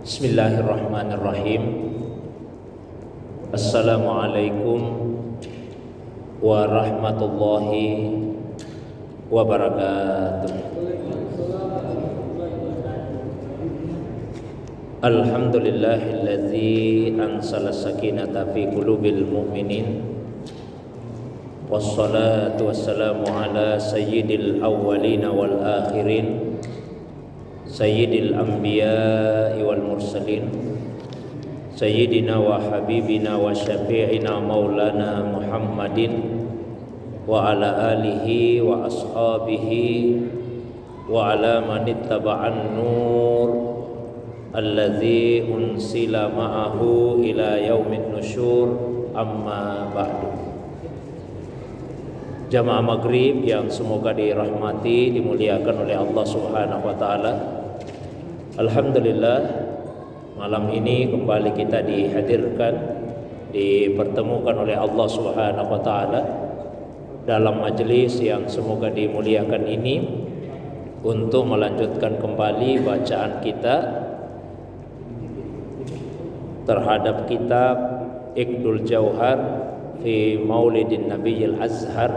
Bismillahirrahmanirrahim. Assalamualaikum warahmatullahi wabarakatuh. Alhamdulillahilladzi ansala sakinata fi qulubil mu'minin. Wassalatu wassalamu ala sayyidil awwalin wal akhirin, sayyidil anbiya'i wal mursalin, sayyidina wa habibina wa syafi'ina maulana Muhammadin wa ala alihi wa ashabihi wa ala man ittaba'an nur alladzi unsila ma'ahu ila yaumin nusyur, amma ba'du. Jamaah maghrib yang semoga dirahmati, dimuliakan oleh Allah Subhanahu wa taala. Alhamdulillah, malam ini kembali kita dihadirkan, dipertemukan oleh Allah Subhanahu wa taala dalam majelis yang semoga dimuliakan ini untuk melanjutkan kembali bacaan kita terhadap kitab Iqdul Jauhar fi Maulidin Nabiyil Azhar,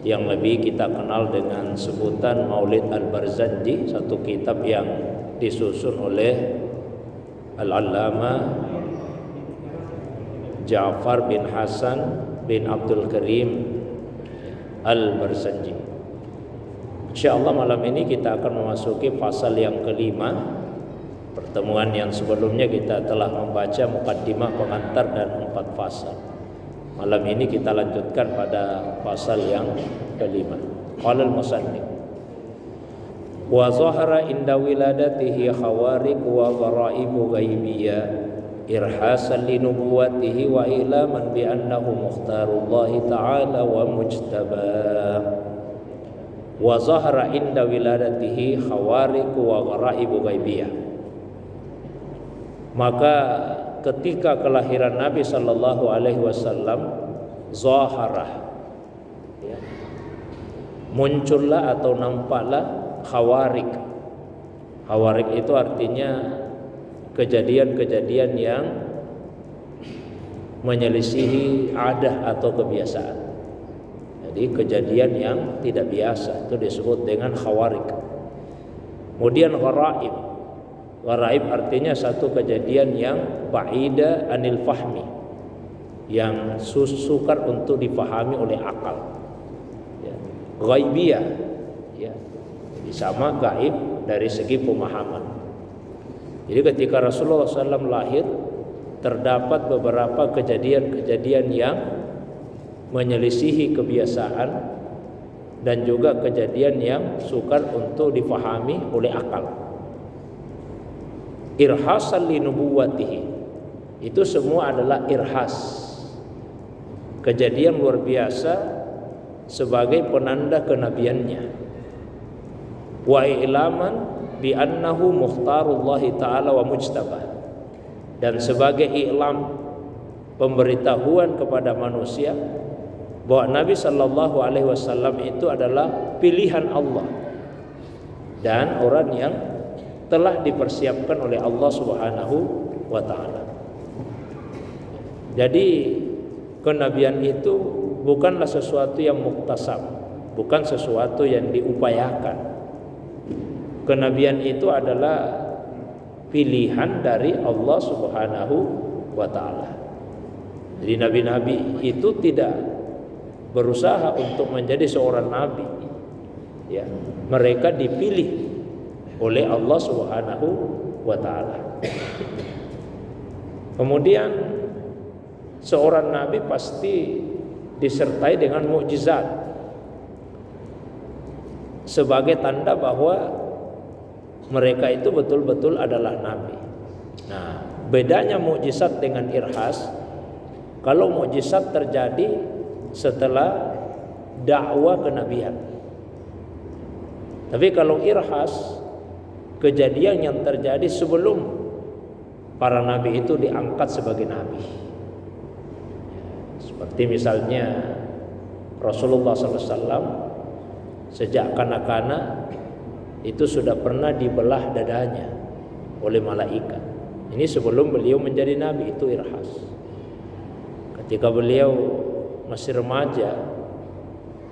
yang lebih kita kenal dengan sebutan Maulid Al-Barzanji, satu kitab yang disusun oleh Al-Allamah Ja'far bin Hasan bin Abdul Karim Al-Barzanji. InsyaAllah malam ini kita akan memasuki pasal yang kelima. Pertemuan yang sebelumnya kita telah membaca mukaddimah, pengantar, dan 4 pasal. Malam ini kita lanjutkan pada pasal yang kelima. Qala al-musannif wa zahara inda wiladatihi khawariq wa ghara'ibu ghaibiyya irhasan li nubuwwatihi wa ilaman bi annahu mukhtarullahi ta'ala wa mujtaba. Wa zahara inda wiladatihi khawariq wa ghara'ibu ghaibiyya, maka ketika kelahiran Nabi sallallahu alaihi wasallam, zaharah, muncullah atau nampaklah khawarik. Khawarik itu artinya kejadian-kejadian yang menyelisihi adah atau kebiasaan. Jadi kejadian yang tidak biasa itu disebut dengan khawarik. Kemudian gharaib. Gharaib artinya satu kejadian yang ba'ida anil fahmi, yang sukar untuk difahami oleh akal. Ghaibiyah, jadi sama gaib dari segi pemahaman. Jadi ketika Rasulullah SAW lahir, terdapat beberapa kejadian-kejadian yang menyelisihi kebiasaan dan juga kejadian yang sukar untuk difahami oleh akal. Irhasan li nubuwwatihi, itu semua adalah irhas, kejadian luar biasa sebagai penanda kenabiannya. Wa ilaman bi annahu mukhtarullahi ta'ala wa mujtabah, dan sebagai i'lam, pemberitahuan kepada manusia bahwa Nabi sallallahu alaihi wasallam itu adalah pilihan Allah dan orang yang telah dipersiapkan oleh Allah Subhanahu wa taala. Jadi kenabian itu bukanlah sesuatu yang muktasab, bukan sesuatu yang diupayakan. Kenabian itu adalah pilihan dari Allah Subhanahu wa taala. Jadi nabi-nabi itu tidak berusaha untuk menjadi seorang nabi. Mereka dipilih oleh Allah Subhanahu wa taala. Kemudian seorang nabi pasti disertai dengan mukjizat sebagai tanda bahwa mereka itu betul-betul adalah nabi. Nah, bedanya mukjizat dengan irhas, kalau mukjizat terjadi setelah dakwah kenabian. Tapi kalau irhas, kejadian yang terjadi sebelum para nabi itu diangkat sebagai nabi. Seperti misalnya Rasulullah SAW sejak kanak-kanak itu sudah pernah dibelah dadanya oleh malaikat. Ini sebelum beliau menjadi nabi, itu irhas. Ketika beliau masih remaja,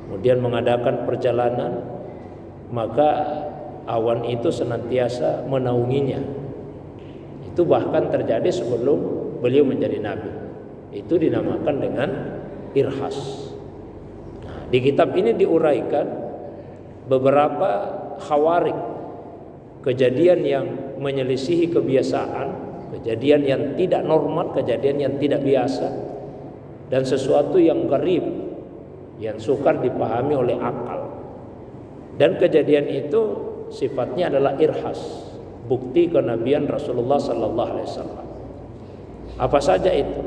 kemudian mengadakan perjalanan, maka awan itu senantiasa menaunginya. Itu bahkan terjadi sebelum beliau menjadi nabi. Itu dinamakan dengan irhas. Nah, di kitab ini diuraikan beberapa khawarik, kejadian yang menyelisihi kebiasaan, kejadian yang tidak normal, kejadian yang tidak biasa, dan sesuatu yang gharib, yang sukar dipahami oleh akal. Dan kejadian itu sifatnya adalah irhas, bukti kenabian Rasulullah sallallahu alaihi wasallam. Apa saja itu?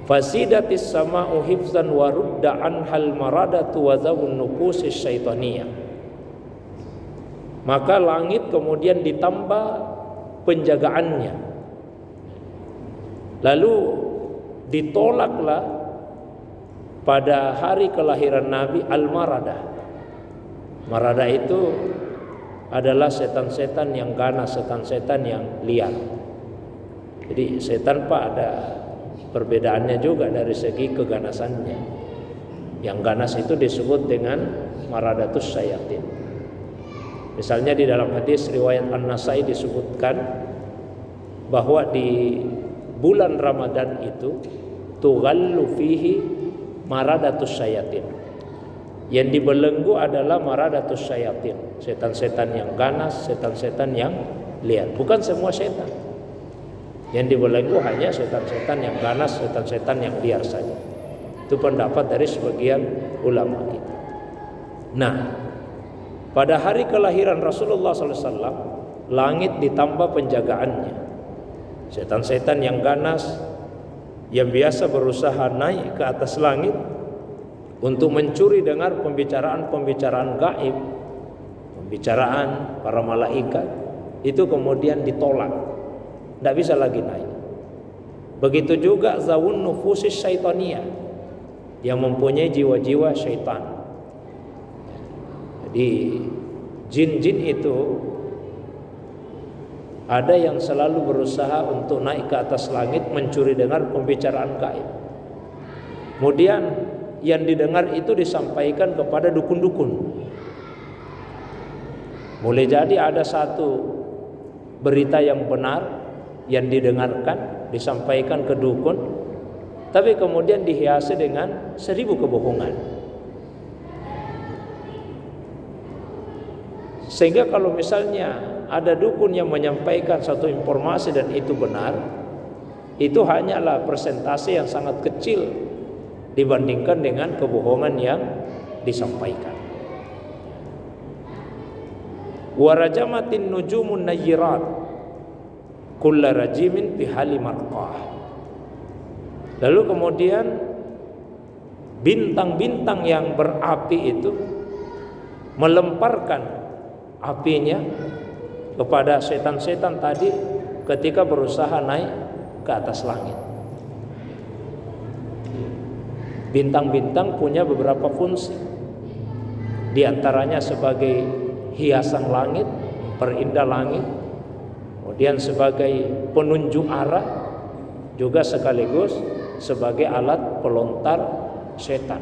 Fasidatis sama'u hifzan wa rudda anhal maradatu wa zawun nufusis syaitaniyah. Maka langit kemudian ditambah penjagaannya, lalu ditolaklah pada hari kelahiran Nabi al-maradah. Maradah itu adalah setan-setan yang ganas, setan-setan yang liar. Jadi setan Pak ada perbedaannya juga dari segi keganasannya. Yang ganas itu disebut dengan maradatus syayatin. Misalnya di dalam hadis riwayat An-Nasai disebutkan bahwa di bulan Ramadan itu tughallu fihi maradatus syayatin. Yang dibelenggu adalah maradatus syayatin, setan-setan yang ganas, setan-setan yang liar. Bukan semua setan. Yang dibelenggu hanya setan-setan yang ganas, setan-setan yang liar saja. Itu pendapat dari sebagian ulama kita. Nah, pada hari kelahiran Rasulullah SAW, langit ditambah penjagaannya. Setan-setan yang ganas, yang biasa berusaha naik ke atas langit untuk mencuri dengar pembicaraan-pembicaraan gaib, pembicaraan para malaikat, itu kemudian ditolak, tidak bisa lagi naik. Begitu juga zawun nufusis syaitaniyah, yang mempunyai jiwa-jiwa syaitan. Jadi jin-jin itu ada yang selalu berusaha untuk naik ke atas langit mencuri dengar pembicaraan gaib. Kemudian yang didengar itu disampaikan kepada dukun-dukun. Boleh jadi ada satu berita yang benar yang didengarkan, disampaikan ke dukun, tapi kemudian dihiasi dengan 1000 kebohongan. Sehingga kalau misalnya ada dukun yang menyampaikan satu informasi dan itu benar, itu hanyalah persentase yang sangat kecil dibandingkan dengan kebohongan yang disampaikan. Warajamatin nujumun nayyirat kulla rajimin bihali marqah. Lalu kemudian bintang-bintang yang berapi itu melemparkan apinya kepada setan-setan tadi ketika berusaha naik ke atas langit. Bintang-bintang punya beberapa fungsi, di antaranya sebagai hiasan langit, perindah langit, kemudian sebagai penunjuk arah, juga sekaligus sebagai alat pelontar setan.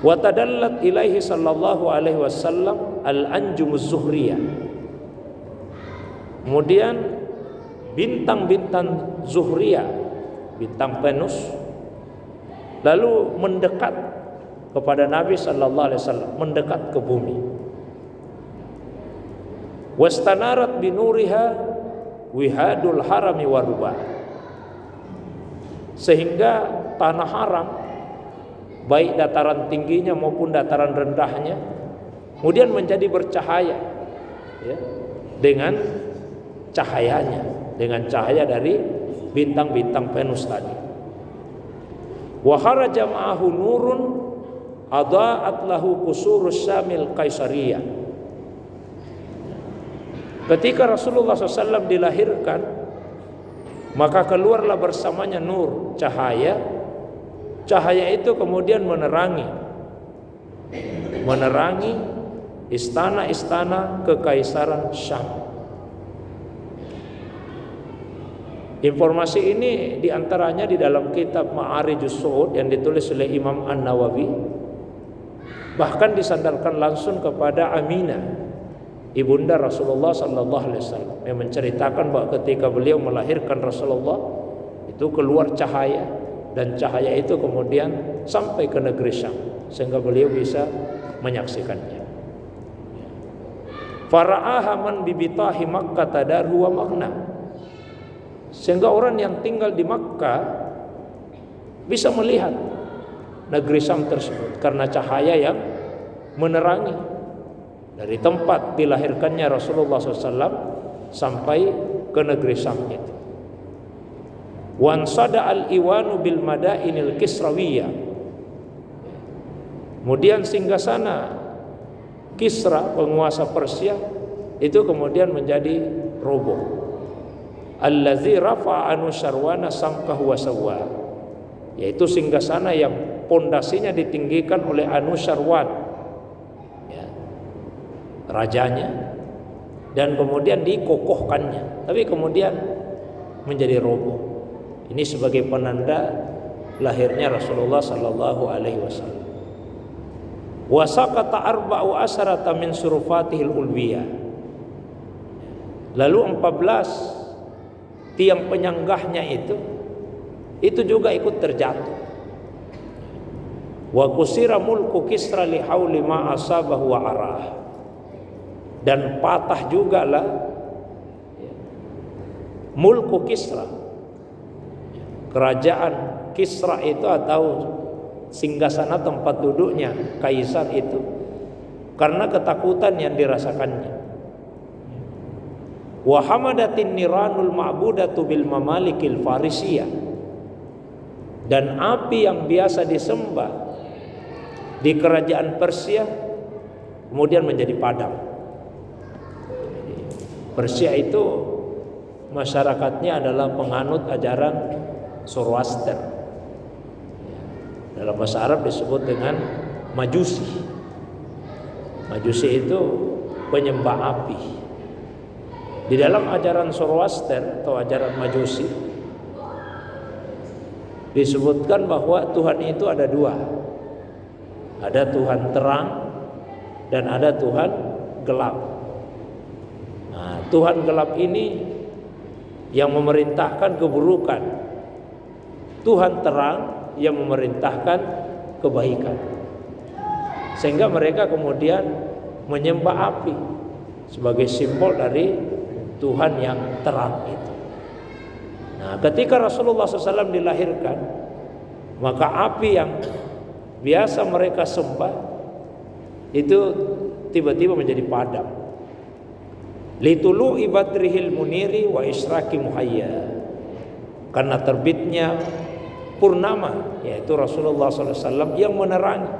Wa tadallat ilaihi sallallahu alaihi wasallam al-anjumuz zuhriyah. Kemudian bintang-bintang zuhriyah, bintang Venus, lalu mendekat kepada Nabi sallallahu alaihi wasallam, mendekat ke bumi. Wastanarat binuriha wihadul harami warubah, sehingga tanah haram, baik dataran tingginya maupun dataran rendahnya, kemudian menjadi bercahaya, ya, dengan cahayanya, dengan cahaya dari bintang-bintang Venus tadi. Wa kharaja ma'ahu nurun adaa'at lahu qusurus Syamil Qaisariyah. Ketika Rasulullah SAW dilahirkan, maka keluarlah bersamanya nur, cahaya. Cahaya itu kemudian menerangi istana-istana kekaisaran Syam. Informasi ini diantaranya di dalam kitab Ma'arijus Su'ud yang ditulis oleh Imam An-Nawawi, bahkan disandarkan langsung kepada Aminah, ibunda Rasulullah sallallahu alaihi wasallam, yang menceritakan bahwa ketika beliau melahirkan Rasulullah itu keluar cahaya, dan cahaya itu kemudian sampai ke negeri Syam sehingga beliau bisa menyaksikannya. Fara'aha man bibitahi Makkah tadarhu wa makna, sehingga orang yang tinggal di Makkah bisa melihat negeri Syam tersebut karena cahaya yang menerangi dari tempat dilahirkannya Rasulullah SAW sampai ke negeri Syam itu. Wansada al-iwanu bil madainil kisrawiyah, kemudian singgasana Kisra, penguasa Persia, itu kemudian menjadi roboh. Allazi rafa'a Anusyarwana samkahu wa sawwa, yaitu singgasana yang pondasinya ditinggikan oleh Anusyarwan, ya, rajanya, dan kemudian dikokohkannya, tapi kemudian menjadi roboh. Ini sebagai penanda lahirnya Rasulullah sallallahu alaihi wasallam. Wa saqata arba'u asharata min surufatihil ulwiyah, lalu 14 tiang penyanggahnya itu juga ikut terjatuh. Wa kusira mulku Kisra li hauli ma asabahu wa arah, dan patah jugalah mulku Kisra, kerajaan Kisra itu atau singgasana tempat duduknya kaisar itu, karena ketakutan yang dirasakannya. Wa hamadatin niranul ma'budatu bil mamalikil farisiyah, dan api yang biasa disembah di kerajaan Persia kemudian menjadi padam. Persia itu masyarakatnya adalah penganut ajaran Zoroaster. Dalam bahasa Arab disebut dengan Majusi. Majusi itu penyembah api. Di dalam ajaran Zoroaster atau ajaran Majusi disebutkan bahwa Tuhan itu ada dua. Ada Tuhan terang dan ada Tuhan gelap. Nah, Tuhan gelap ini yang memerintahkan keburukan, Tuhan terang yang memerintahkan kebaikan, sehingga mereka kemudian menyembah api sebagai simbol dari Tuhan yang terang itu. Nah, ketika Rasulullah SAW dilahirkan, maka api yang biasa mereka sembah itu tiba-tiba menjadi padam. Litulu ibadrihil muniri wa isyraki muhayya, karena terbitnya purnama, yaitu Rasulullah SAW yang menerangi,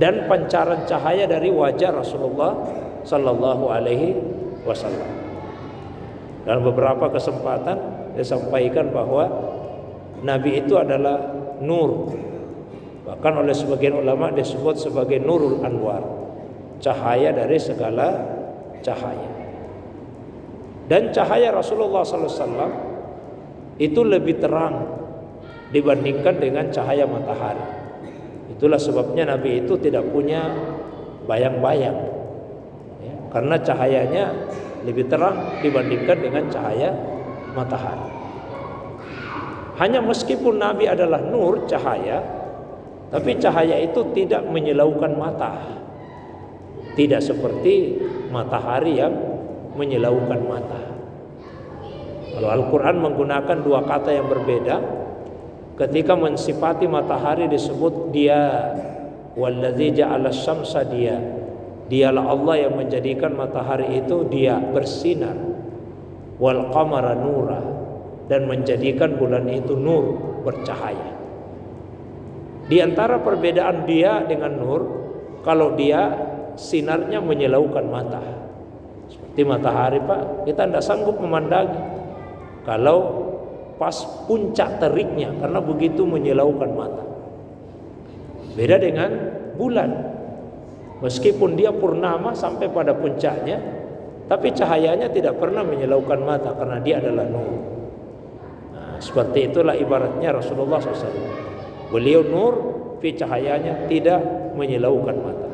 dan pancaran cahaya dari wajah Rasulullah Sallallahu Alaihi Wasallam. Dalam beberapa kesempatan disampaikan bahwa Nabi itu adalah nur, bahkan oleh sebagian ulama disebut sebagai Nurul Anwar, cahaya dari segala cahaya. Dan cahaya Rasulullah SAW itu lebih terang dibandingkan dengan cahaya matahari. Itulah sebabnya Nabi itu tidak punya bayang-bayang, ya, karena cahayanya lebih terang dibandingkan dengan cahaya matahari. Hanya meskipun Nabi adalah nur, cahaya, tapi cahaya itu tidak menyilaukan mata, tidak seperti matahari yang menyilaukan mata. Kalau Al-Quran menggunakan dua kata yang berbeda, ketika mensifati matahari disebut dia, wallazi ja'ala syamsa dia, dialah Allah yang menjadikan matahari itu dia bersinar, wal qamara nura, dan menjadikan bulan itu nur, bercahaya. Di antara perbedaan dia dengan nur, kalau dia sinarnya menyilaukan mata, seperti matahari Pak, kita tidak sanggup memandangi kalau pas puncak teriknya, karena begitu menyilaukan mata. Beda dengan bulan. Meskipun dia purnama sampai pada puncaknya, tapi cahayanya tidak pernah menyilaukan mata karena dia adalah nur. Nah, seperti itulah ibaratnya Rasulullah SAW. Beliau nur, tapi cahayanya tidak menyilaukan mata.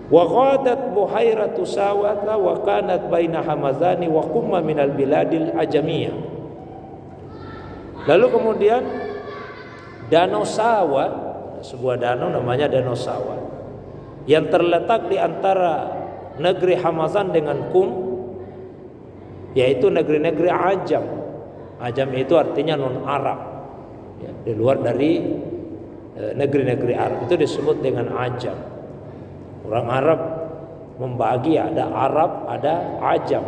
Wa qadat buhairatu sawata wa kanat baina hamazani wa qumma minal biladil ajamiyah. Lalu kemudian Danau Sawa, sebuah danau namanya Danau Sawa, yang terletak di antara negeri Hamazan dengan Kum, yaitu negeri-negeri Ajam. Ajam itu artinya non-Arab, ya, di luar dari negeri-negeri Arab itu disebut dengan Ajam. Orang Arab membagi, ada Arab, ada Ajam.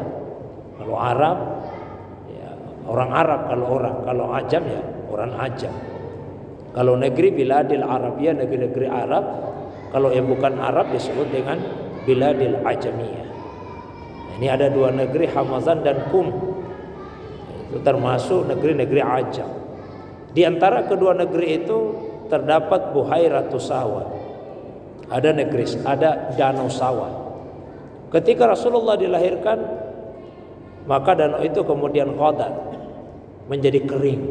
Kalau Arab ya orang Arab, kalau Ajam ya orang Ajam. Kalau negeri biladil Arabiyah, negeri-negeri Arab. Kalau yang bukan Arab disebut dengan biladil Ajamiyah. Nah, ini ada dua negeri, Hamazan dan Kum. Itu termasuk negeri-negeri Ajam. Di antara kedua negeri itu terdapat Buhairatu Sawa. Ada Danau Sawa. Ketika Rasulullah dilahirkan, maka danau itu kemudian qadat, menjadi kering.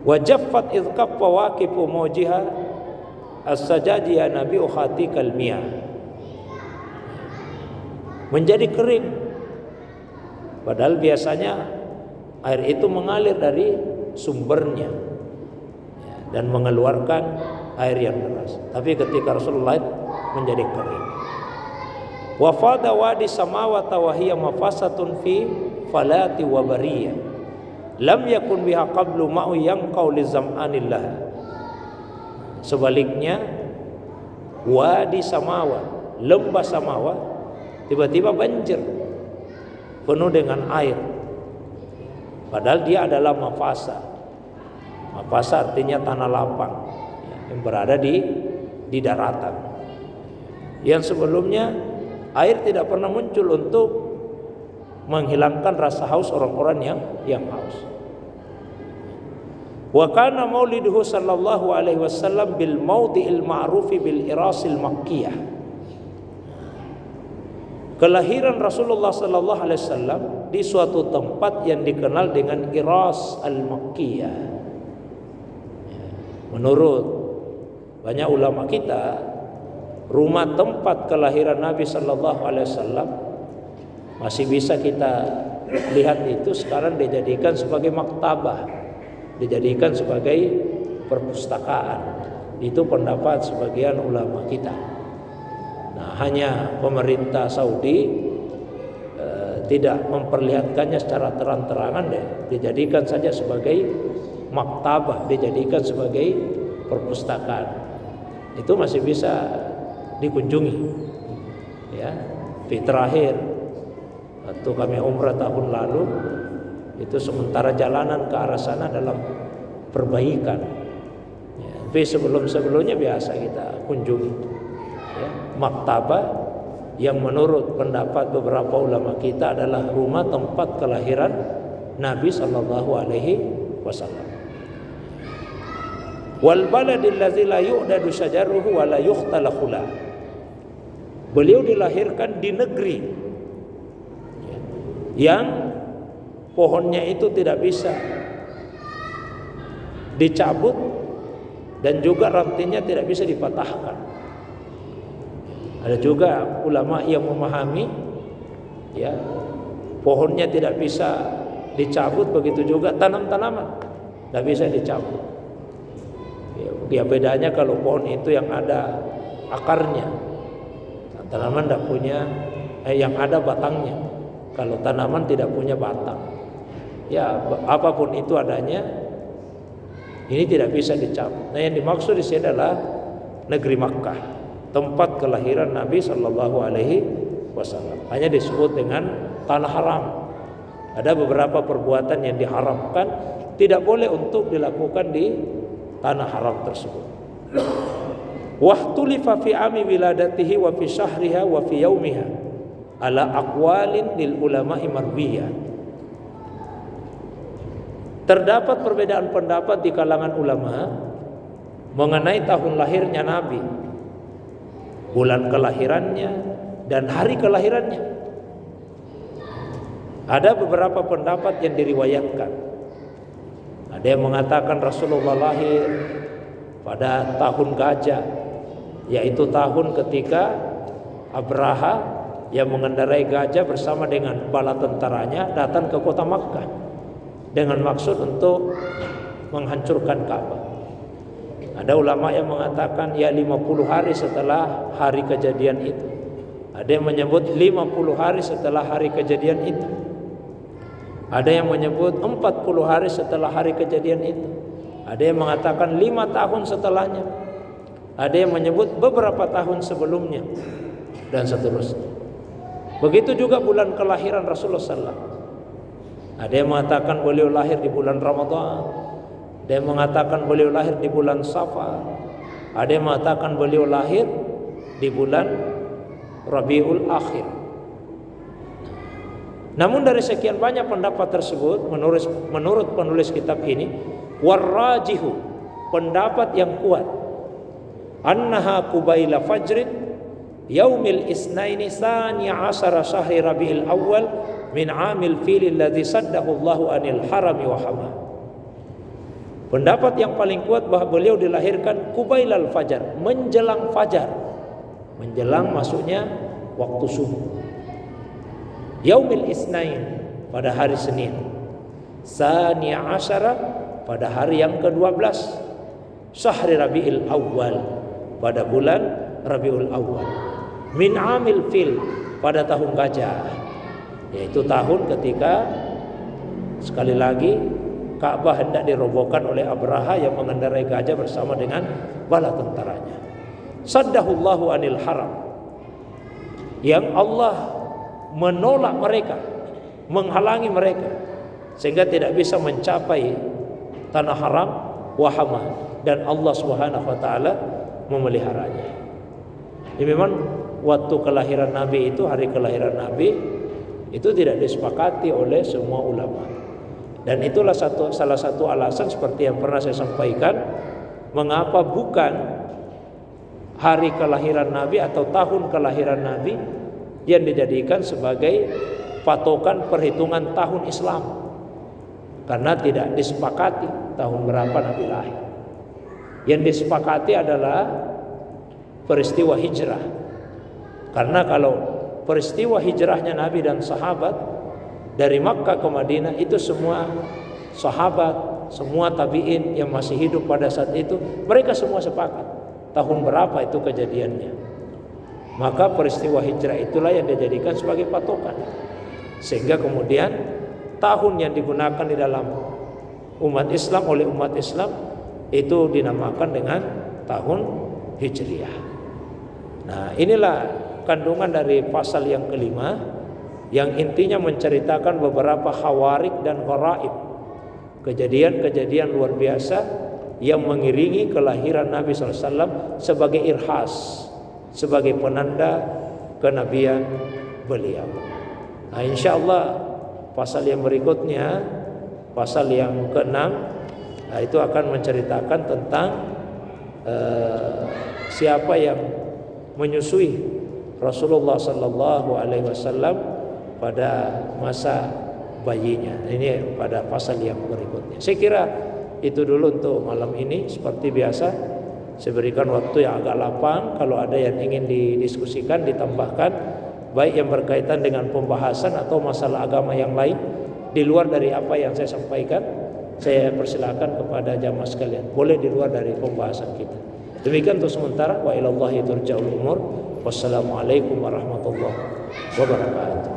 Wajaffat idqab fawaqifu mawjiha as-sajajiyah nabi ukhati kalmiyah. Menjadi kering. Padahal biasanya air itu mengalir dari sumbernya dan mengeluarkan air yang deras. Tapi ketika Rasulullah menjadi kering. Wa fada wadi samawati wa hiya mafasatun fi falati wa bariyah. Lam yakun biha qablu ma'u yanqau li zam'anillah. Sebaliknya wadi Samawa, lembah Samawa tiba-tiba banjir penuh dengan air. Padahal dia adalah mafasa. Mafasa artinya tanah lapang yang berada di daratan. Yang sebelumnya air tidak pernah muncul untuk menghilangkan rasa haus orang-orang yang haus. Wa kana mauliduhu sallallahu alaihi wasallam bil mawdi'il ma'rufi bil irasil makkiyah. Kelahiran Rasulullah sallallahu alaihi wasallam di suatu tempat yang dikenal dengan Iras al-Makkiyah. Menurut banyak ulama kita, rumah tempat kelahiran Nabi sallallahu alaihi wasallam masih bisa kita lihat itu sekarang dijadikan sebagai maktabah, dijadikan sebagai perpustakaan. Itu pendapat sebagian ulama kita. Nah, hanya pemerintah Saudi tidak memperlihatkannya secara terang-terangan deh. Dijadikan saja sebagai maktabah, dijadikan sebagai perpustakaan. Itu masih bisa dikunjungi. Ya, terakhir waktu kami umrah tahun lalu itu sementara jalanan ke arah sana dalam perbaikan. Ya, tapi sebelumnya biasa kita kunjungi. Ya, maktabah yang menurut pendapat beberapa ulama kita adalah rumah tempat kelahiran Nabi sallallahu alaihi wasallam. Wal baladil ladzi la yu'dadu syajaruhu wa la yukhtalaqu. Beliau dilahirkan di negeri yang pohonnya itu tidak bisa dicabut dan juga rantainya tidak bisa dipatahkan. Ada juga ulama yang memahami ya, pohonnya tidak bisa dicabut, begitu juga tanam-tanaman tidak bisa dicabut. Ya bedanya kalau pohon itu yang ada akarnya, tanaman tidak punya, yang ada batangnya. Kalau tanaman tidak punya batang, ya apapun itu adanya, ini tidak bisa dicabut. Nah, yang dimaksud di sini adalah negeri Makkah, tempat kelahiran Nabi Shallallahu Alaihi Wasallam. Hanya disebut dengan tanah haram. Ada beberapa perbuatan yang diharamkan, tidak boleh untuk dilakukan di tanah haram tersebut. Wahtulifa fi ami wiladatihi wa fi syahriha wa fi yaumiha ala aqwalin lil ulama'i marwiyah. Terdapat perbedaan pendapat di kalangan ulama mengenai tahun lahirnya Nabi, bulan kelahirannya dan hari kelahirannya. Ada beberapa pendapat yang diriwayatkan. Ada yang mengatakan Rasulullah lahir pada tahun gajah, yaitu tahun ketika Abraha yang mengendarai gajah bersama dengan bala tentaranya datang ke kota Makkah dengan maksud untuk menghancurkan Ka'bah. Ada ulama yang mengatakan ya 50 hari setelah hari kejadian itu. Ada yang menyebut 50 hari setelah hari kejadian itu. Ada yang menyebut 40 hari setelah hari kejadian itu. Ada yang mengatakan 5 tahun setelahnya. Ada yang menyebut beberapa tahun sebelumnya, dan seterusnya. Begitu juga bulan kelahiran Rasulullah SAW. Ada yang mengatakan beliau lahir di bulan Ramadan. Ada yang mengatakan beliau lahir di bulan Safar. Ada yang mengatakan beliau lahir di bulan Rabiul Akhir. Namun dari sekian banyak pendapat tersebut, menurut penulis kitab ini, warrajihu, pendapat yang kuat, annaha qubaila fajrin yaumil isnaini tsaniya asyara syahri Rabiul Awal min amil fil alladhi saddahu Allahu anil harami wa hama. Pendapat yang paling kuat bahwa beliau dilahirkan kubailal fajar, menjelang fajar. Menjelang masuknya waktu subuh. Yaumil isnain, pada hari Senin. Tsaniya asyara, pada hari yang ke-12. Syahri Rabiul Awal, pada bulan Rabiul Awal. Min amil fil, pada tahun gajah, yaitu tahun ketika sekali lagi Ka'bah hendak dirobohkan oleh Abraha yang mengendarai gajah bersama dengan bala tentaranya. Saddahullahu anil haram, yang Allah menolak mereka, menghalangi mereka sehingga tidak bisa mencapai tanah haram, wahama, dan Allah Subhanahu wa taala memeliharanya. Jadi memang waktu kelahiran Nabi itu, hari kelahiran Nabi itu tidak disepakati oleh semua ulama. Dan itulah salah satu alasan seperti yang pernah saya sampaikan, mengapa bukan hari kelahiran Nabi atau tahun kelahiran Nabi yang dijadikan sebagai patokan perhitungan tahun Islam, karena tidak disepakati tahun berapa Nabi lahir. Yang disepakati adalah peristiwa hijrah. Karena kalau peristiwa hijrahnya Nabi dan sahabat dari Makkah ke Madinah, itu semua sahabat, semua tabi'in yang masih hidup pada saat itu, mereka semua sepakat tahun berapa itu kejadiannya. Maka peristiwa hijrah itulah yang dijadikan sebagai patokan, sehingga kemudian tahun yang digunakan di dalam umat Islam, oleh umat Islam, itu dinamakan dengan tahun Hijriah. Nah, inilah kandungan dari pasal yang kelima, yang intinya menceritakan beberapa khawarik dan gharaib, kejadian-kejadian luar biasa yang mengiringi kelahiran Nabi SAW sebagai irhas, sebagai penanda kenabian beliau. Nah, insyaallah pasal yang berikutnya, pasal yang ke-6, nah, itu akan menceritakan tentang siapa yang menyusui Rasulullah SAW pada masa bayinya. Ini pada pasal yang berikutnya. Saya kira itu dulu untuk malam ini. Seperti biasa, saya berikan waktu yang agak lapang. Kalau ada yang ingin didiskusikan, ditambahkan, baik yang berkaitan dengan pembahasan atau masalah agama yang lain di luar dari apa yang saya sampaikan, saya persilakan kepada jamaah sekalian. Boleh di luar dari pembahasan kita. Demikian untuk sementara. Wa ilallahi turja'ul umur. Wassalamualaikum warahmatullahi wabarakatuh.